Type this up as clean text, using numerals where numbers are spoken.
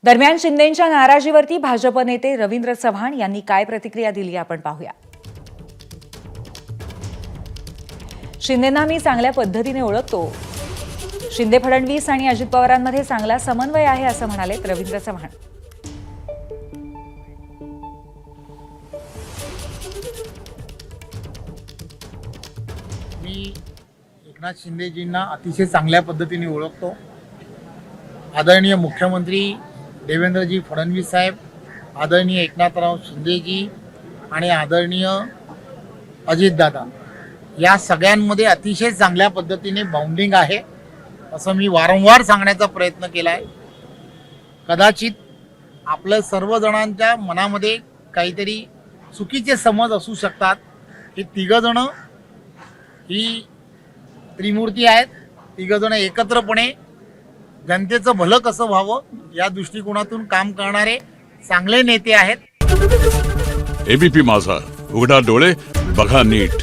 दरम्यान शिंदेंच्या नाराजीवरती भाजप नेते रवींद्र चव्हाण यांनी काय प्रतिक्रिया दिली आपण पाहूया। शिंदेंना मी चांगल्या पद्धतीने ओळखतो। शिंदे फडणवीस आणि अजित पवारांमध्ये चांगला समन्वय आहे असं म्हणाले रवींद्र चव्हाण। मी एकनाथ शिंदेजींना अतिशय चांगल्या पद्धतीने ओळखतो। आदरणीय मुख्यमंत्री देवेंद्रजी फडणवीस साहेब, आदरणीय एकनाथराव शिंदेजी आणि आदरणीय अजितदादा या सगळ्यांमध्ये अतिशय चांगल्या पद्धतीने बाउंडिंग आहे असं मी वारंवार सांगण्याचा प्रयत्न केला आहे। कदाचित आपल्या सर्वजणांच्या मनामध्ये काहीतरी चुकीचे समज असू शकतात। हे तिघजण ही त्रिमूर्ती आहेत। तिघजण एकत्रपणे जनतेचं भलं कसं व्हावं या दृष्टिकोनातून काम करणारे चांगले नेते आहेत। एबीपी माझा, उघडा डोळे बघा नीट।